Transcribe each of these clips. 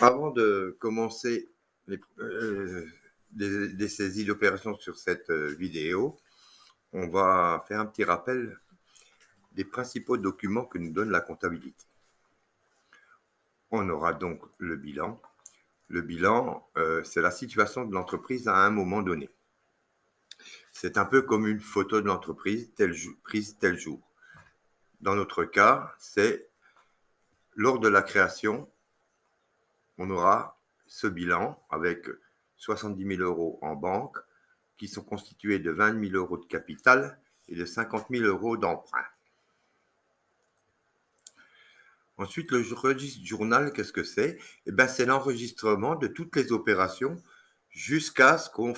Avant de commencer les saisies d'opérations sur cette vidéo, on va faire un petit rappel des principaux documents que nous donne la comptabilité. On aura donc le bilan. Le bilan, c'est la situation de l'entreprise à un moment donné. C'est un peu comme une photo de l'entreprise prise tel jour. Dans notre cas, c'est lors de la création, on aura ce bilan avec 70 000 euros en banque, qui sont constitués de 20 000 euros de capital et de 50 000 euros d'emprunt. Ensuite, le registre journal, qu'est-ce que c'est? Eh bien, c'est l'enregistrement de toutes les opérations jusqu'à ce qu'on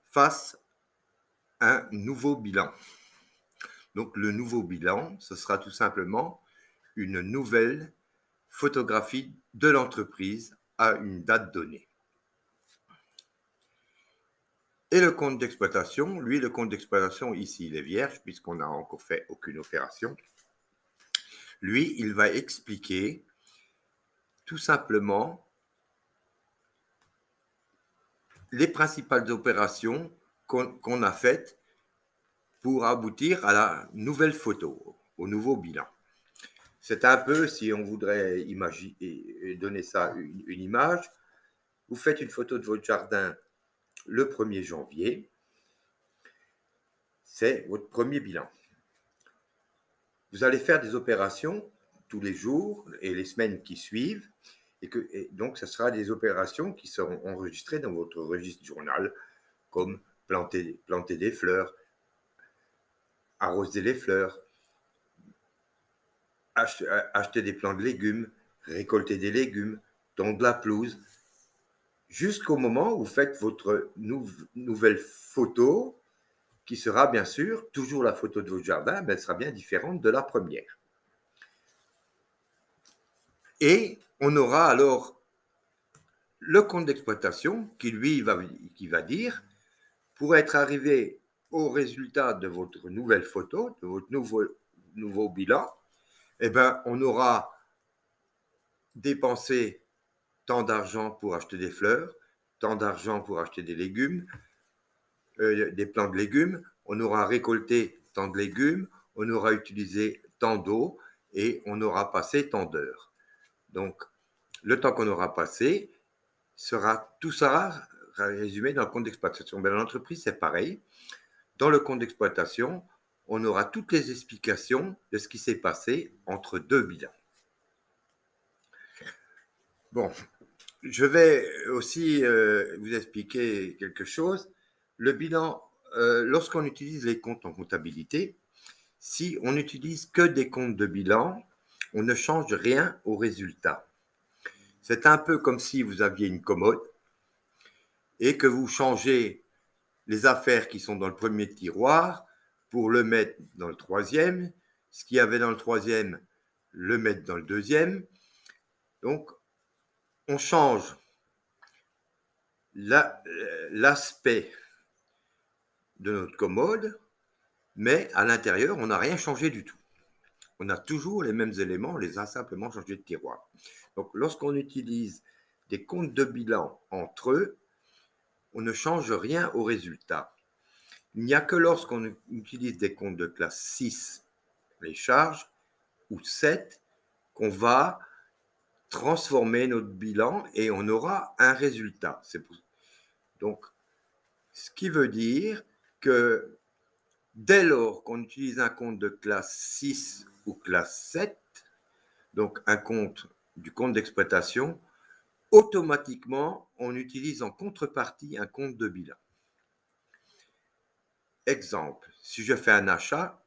fasse un nouveau bilan. Donc, le nouveau bilan, ce sera tout simplement une nouvelle photographie de l'entreprise à une date donnée. Et le compte d'exploitation, lui, le compte d'exploitation, ici, il est vierge, puisqu'on n'a encore fait aucune opération. Lui, il va expliquer tout simplement les principales opérations qu'on a faites pour aboutir à la nouvelle photo, au nouveau bilan. C'est un peu, si on voudrait imaginer, donner ça une image, vous faites une photo de votre jardin le 1er janvier, c'est votre premier bilan. Vous allez faire des opérations tous les jours et les semaines qui suivent, et donc ce sera des opérations qui seront enregistrées dans votre registre journal, comme planter des fleurs, arroser les fleurs, acheter des plants de légumes, récolter des légumes, tondre la pelouse, jusqu'au moment où vous faites votre nouvelle photo, qui sera bien sûr toujours la photo de votre jardin, mais elle sera bien différente de la première. Et on aura alors le compte d'exploitation qui, lui, va dire, pour être arrivé au résultat de votre nouvelle photo, de votre nouveau bilan, eh ben, on aura dépensé tant d'argent pour acheter des fleurs, tant d'argent pour acheter des légumes, des plants de légumes, on aura récolté tant de légumes, on aura utilisé tant d'eau et on aura passé tant d'heures. Donc, le temps qu'on aura passé, tout sera résumé dans le compte d'exploitation. Dans l'entreprise, c'est pareil. Dans le compte d'exploitation, on aura toutes les explications de ce qui s'est passé entre deux bilans. Bon, je vais aussi vous expliquer quelque chose. Le bilan, lorsqu'on utilise les comptes en comptabilité, si on n'utilise que des comptes de bilan, on ne change rien au résultat. C'est un peu comme si vous aviez une commode et que vous changez les affaires qui sont dans le premier tiroir pour le mettre dans le troisième, ce qu'il y avait dans le troisième, le mettre dans le deuxième. Donc, on change l'aspect de notre commode, mais à l'intérieur, on n'a rien changé du tout. On a toujours les mêmes éléments, on les a simplement changés de tiroir. Donc, lorsqu'on utilise des comptes de bilan entre eux, on ne change rien au résultat. Il n'y a que lorsqu'on utilise des comptes de classe 6, les charges, ou 7, qu'on va transformer notre bilan et on aura un résultat. Donc, ce qui veut dire que dès lors qu'on utilise un compte de classe 6 ou classe 7, donc un compte du compte d'exploitation, automatiquement, on utilise en contrepartie un compte de bilan. Exemple, si je fais un achat,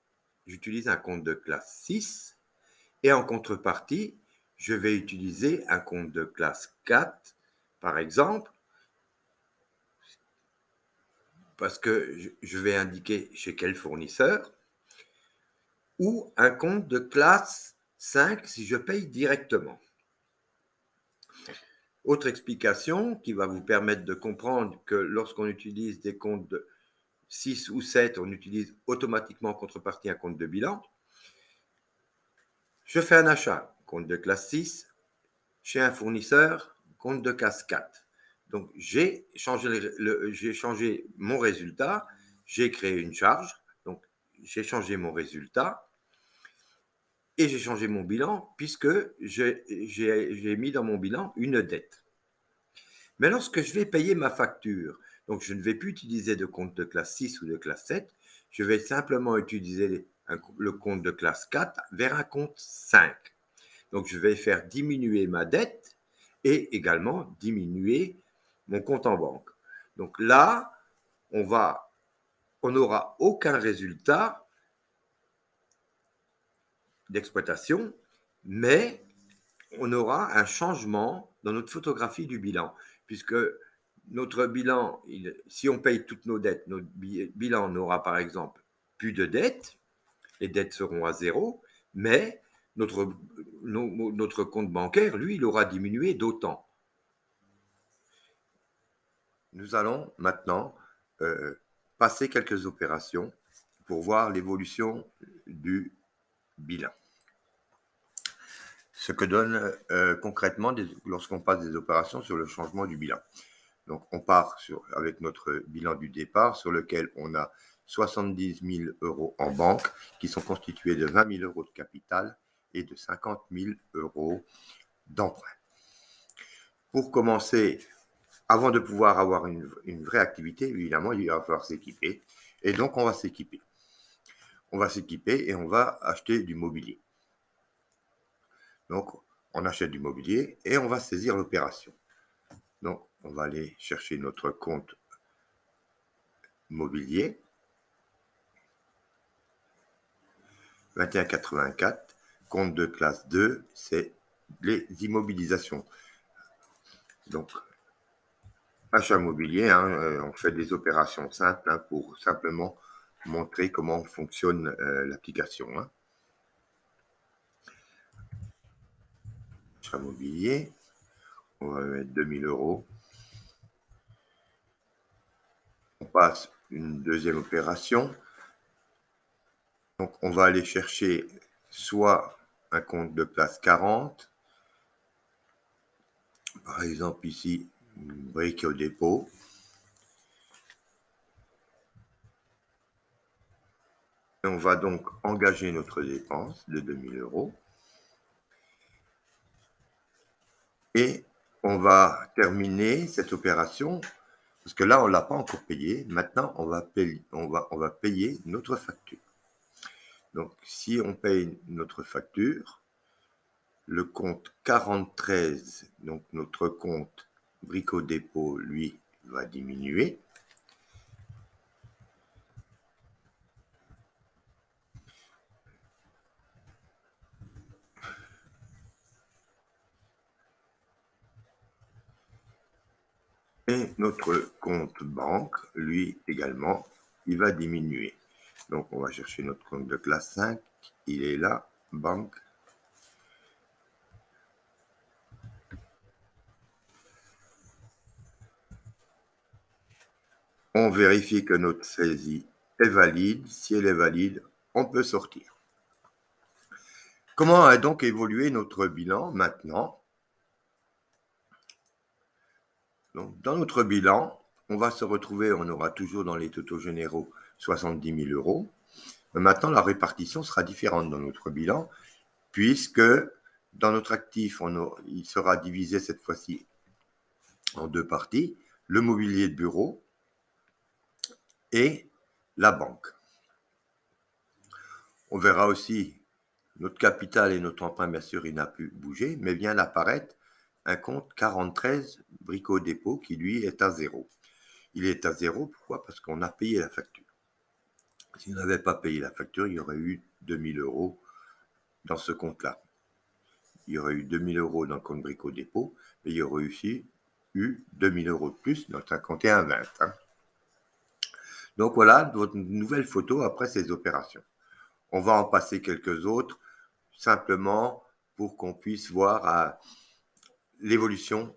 j'utilise un compte de classe 6 et en contrepartie, je vais utiliser un compte de classe 4, par exemple, parce que je vais indiquer chez quel fournisseur, ou un compte de classe 5 si je paye directement. Autre explication qui va vous permettre de comprendre que lorsqu'on utilise des comptes de 6 ou 7, on utilise automatiquement en contrepartie un compte de bilan. Je fais un achat, compte de classe 6, chez un fournisseur, compte de classe 4. Donc, j'ai changé mon résultat, j'ai créé une charge, donc j'ai changé mon résultat et j'ai changé mon bilan puisque j'ai mis dans mon bilan une dette. Mais lorsque je vais payer ma facture, donc je ne vais plus utiliser de compte de classe 6 ou de classe 7, je vais simplement utiliser le compte de classe 4 vers un compte 5. Donc je vais faire diminuer ma dette et également diminuer mon compte en banque. Donc là, on n'aura aucun résultat d'exploitation, mais on aura un changement dans notre photographie du bilan, puisque notre bilan, si on paye toutes nos dettes, notre bilan n'aura par exemple plus de dettes, les dettes seront à zéro, mais notre compte bancaire, lui, il aura diminué d'autant. Nous allons maintenant passer quelques opérations pour voir l'évolution du bilan. Ce que donne concrètement lorsqu'on passe des opérations sur le changement du bilan. Donc, on part avec notre bilan du départ sur lequel on a 70 000 euros en banque qui sont constitués de 20 000 euros de capital et de 50 000 euros d'emprunt. Pour commencer, avant de pouvoir avoir une vraie activité, évidemment, il va falloir s'équiper. Et donc, on va s'équiper. On va s'équiper et on va acheter du mobilier. Donc, on achète du mobilier et on va saisir l'opération. Donc, on va aller chercher notre compte mobilier. 2184, compte de classe 2, c'est les immobilisations. Donc, achat mobilier, on fait des opérations simples pour simplement montrer comment fonctionne l'application. Achat mobilier, on va mettre 2000 euros. On passe une deuxième opération. Donc, on va aller chercher soit un compte de classe 40, par exemple ici, brique au dépôt. Et on va donc engager notre dépense de 2000 euros. Et on va terminer cette opération, parce que là, on ne l'a pas encore payé. Maintenant, on va payer notre facture. Donc, si on paye notre facture, le compte 43, donc notre compte Brico Dépôt, lui, va diminuer. Et notre compte banque, lui également, il va diminuer. Donc, on va chercher notre compte de classe 5. Il est là, banque. On vérifie que notre saisie est valide. Si elle est valide, on peut sortir. Comment a donc évolué notre bilan maintenant? Donc, dans notre bilan, on va se retrouver, on aura toujours dans les totaux généraux 70 000 euros. Mais maintenant, la répartition sera différente dans notre bilan, puisque dans notre actif, il sera divisé cette fois-ci en deux parties, le mobilier de bureau et la banque. On verra aussi notre capital et notre emprunt, bien sûr, il n'a plus bougé, mais vient d'apparaître un compte 43 Brico Dépôt qui, lui, est à zéro. Il est à zéro, pourquoi? Parce qu'on a payé la facture. Si on n'avait pas payé la facture, il y aurait eu 2000 euros dans ce compte-là. Il y aurait eu 2000 euros dans le compte Brico Dépôt, et il y aurait aussi eu 2000 euros de plus dans le 51-20. Donc voilà votre nouvelle photo après ces opérations. On va en passer quelques autres, simplement pour qu'on puisse voir l'évolution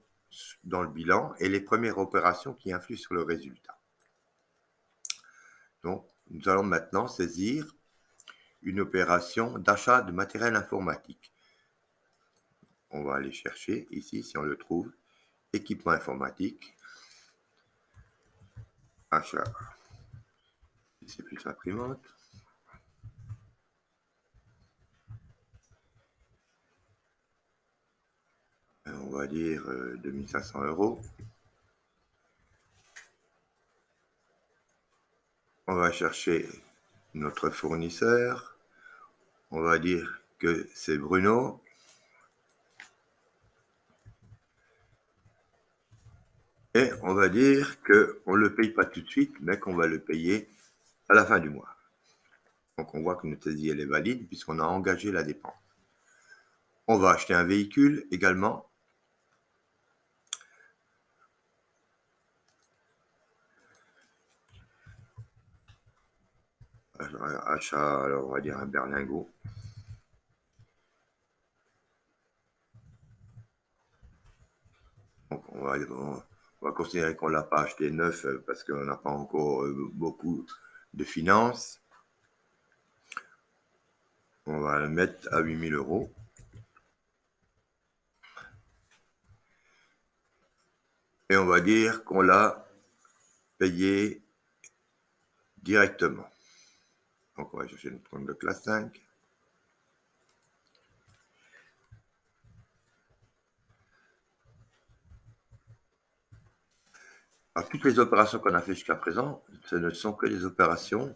dans le bilan et les premières opérations qui influent sur le résultat. Donc, nous allons maintenant saisir une opération d'achat de matériel informatique. On va aller chercher ici, si on le trouve. équipement informatique, achat, c'est plus imprimante. On va dire 2500 €. On va chercher notre fournisseur. On va dire que c'est Bruno. Et on va dire qu'on ne le paye pas tout de suite, mais qu'on va le payer à la fin du mois. Donc on voit que notre saisie elle est valide puisqu'on a engagé la dépense. On va acheter un véhicule également. Achat, alors on va dire un berlingot. Donc on va considérer qu'on ne l'a pas acheté neuf parce qu'on n'a pas encore beaucoup de finances. On va le mettre à 8 000 €. Et on va dire qu'on l'a payé directement. Donc on va chercher notre compte de classe 5. Alors, toutes les opérations qu'on a fait jusqu'à présent, ce ne sont que des opérations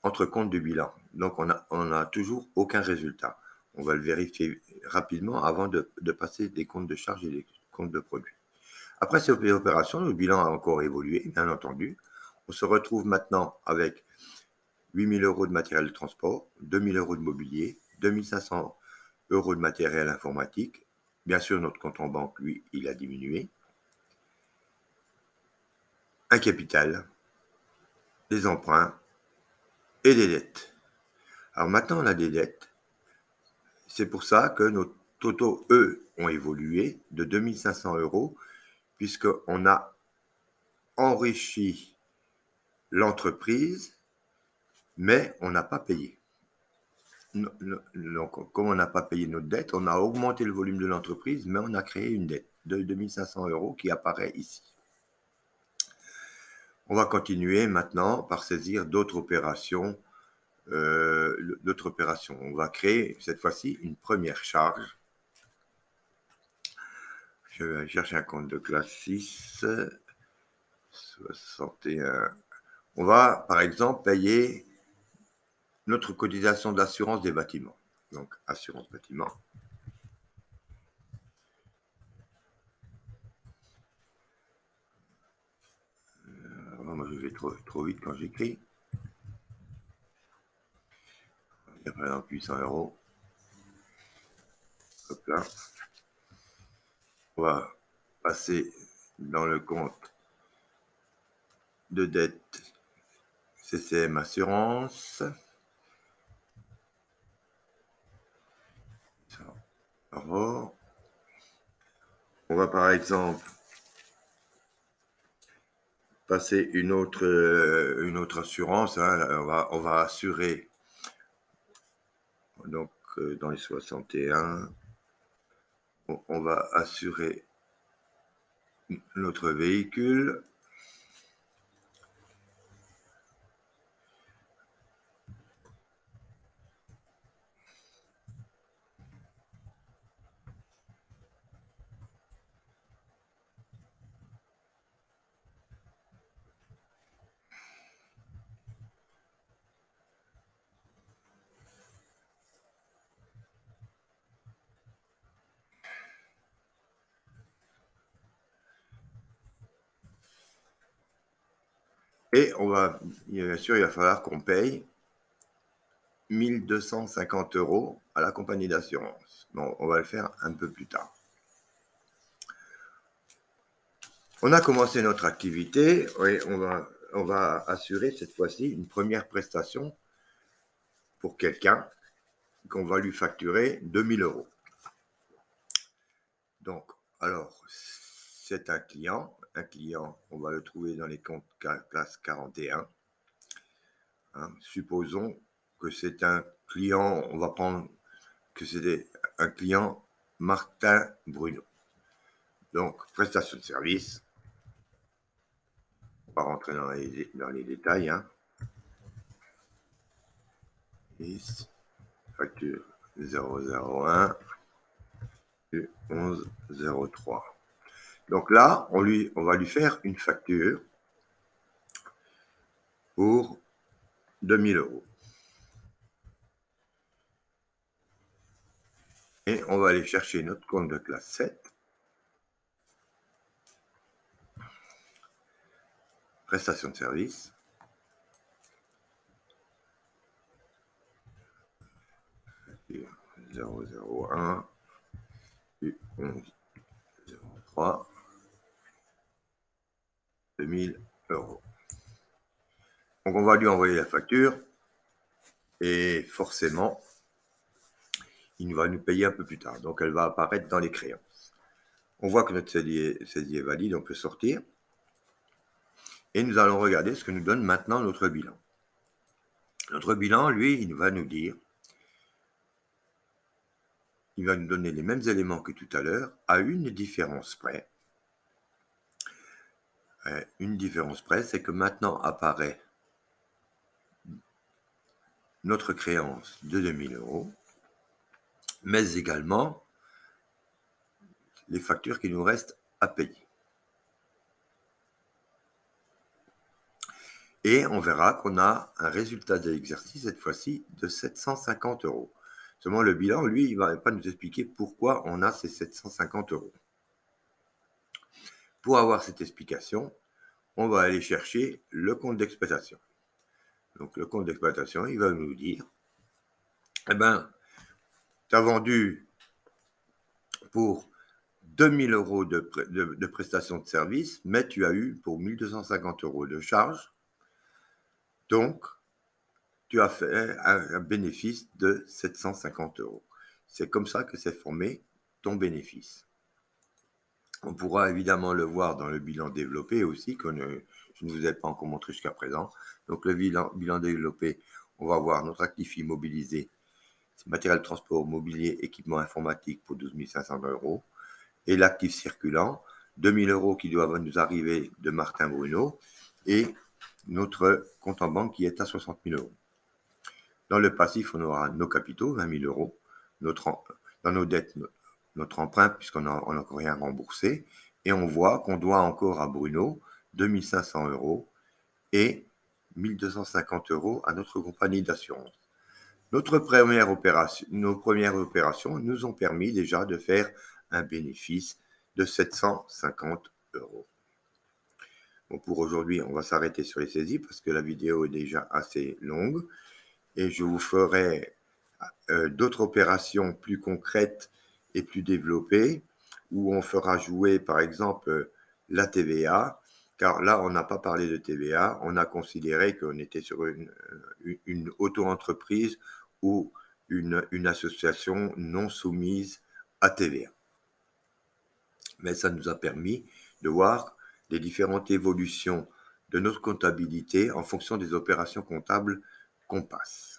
entre comptes du bilan. Donc on a toujours aucun résultat. On va le vérifier rapidement avant de passer des comptes de charge et des comptes de produits. Après ces opérations, le bilan a encore évolué, bien entendu. On se retrouve maintenant avec 8 000 € de matériel de transport, 2 000 € de mobilier, 2 500 € de matériel informatique. Bien sûr, notre compte en banque, lui, il a diminué. Un capital, des emprunts et des dettes. Alors maintenant, on a des dettes. C'est pour ça que nos totaux, eux, ont évolué de 2 500 €, puisqu'on a enrichi l'entreprise, mais on n'a pas payé. Donc, comme on n'a pas payé notre dette, on a augmenté le volume de l'entreprise, mais on a créé une dette de 2 500 € qui apparaît ici. On va continuer maintenant par saisir d'autres opérations. On va créer cette fois-ci une première charge. Je vais chercher un compte de classe 6, 61. On va, par exemple, payer notre cotisation d'assurance des bâtiments. Donc, assurance bâtiment. Moi, je vais trop vite quand j'écris. Par exemple, 800 €. Hop là. On va passer dans le compte de dette CCM Assurance. On va par exemple passer une autre assurance. Hein. On va assurer, donc dans les 61, on va assurer notre véhicule. Et bien sûr, il va falloir qu'on paye 1 250 € à la compagnie d'assurance. Bon, on va le faire un peu plus tard. On a commencé notre activité et on va assurer cette fois-ci une première prestation pour quelqu'un qu'on va lui facturer 2 000 €. Donc, alors, c'est un client. Un client, on va le trouver dans les comptes classe 41. Hein, supposons que c'est un client, on va prendre que c'était un client Martin Bruno. Donc, prestation de service. On va rentrer dans les détails. Hein. Facture 001 et 1103. Donc là, on va lui faire une facture pour 2000 €. Et on va aller chercher notre compte de classe 7. Prestation de service. Facture 001 et 1103. 2000 €. Donc, on va lui envoyer la facture et forcément, il va nous payer un peu plus tard. Donc, elle va apparaître dans les créances. On voit que notre saisie est valide, on peut sortir. Et nous allons regarder ce que nous donne maintenant notre bilan. Notre bilan, lui, il va nous dire, il va nous donner les mêmes éléments que tout à l'heure, à une différence près. Une différence près, c'est que maintenant apparaît notre créance de 2000 €, mais également les factures qui nous restent à payer. Et on verra qu'on a un résultat de l'exercice, cette fois-ci, de 750 €. Seulement, le bilan, lui, il ne va pas nous expliquer pourquoi on a ces 750 €. Pour avoir cette explication, on va aller chercher le compte d'exploitation. Donc, le compte d'exploitation, il va nous dire, eh ben, tu as vendu pour 2000 € de prestations de service, mais tu as eu pour 1250 € de charges. Donc, tu as fait un bénéfice de 750 €. C'est comme ça que s'est formé ton bénéfice. On pourra évidemment le voir dans le bilan développé aussi, que je ne vous ai pas encore montré jusqu'à présent. Donc, le bilan développé, on va voir notre actif immobilisé, c'est matériel de transport, mobilier, équipement informatique pour 12 500 €. Et l'actif circulant, 2000 € qui doivent nous arriver de Martin Bruno, et notre compte en banque qui est à 60 000 €. Dans le passif, on aura nos capitaux, 20 000 €. Dans nos dettes, notre emprunt, puisqu'on n'a encore rien remboursé. Et on voit qu'on doit encore à Bruno 2 500 € et 1 250 € à notre compagnie d'assurance. Nos premières opérations nous ont permis déjà de faire un bénéfice de 750 €. Bon, pour aujourd'hui, on va s'arrêter sur les saisies parce que la vidéo est déjà assez longue. Et je vous ferai d'autres opérations plus concrètes et plus développées, où on fera jouer par exemple la TVA, car là on n'a pas parlé de TVA, on a considéré qu'on était sur une auto-entreprise ou une association non soumise à TVA. Mais ça nous a permis de voir les différentes évolutions de notre comptabilité en fonction des opérations comptables qu'on passe.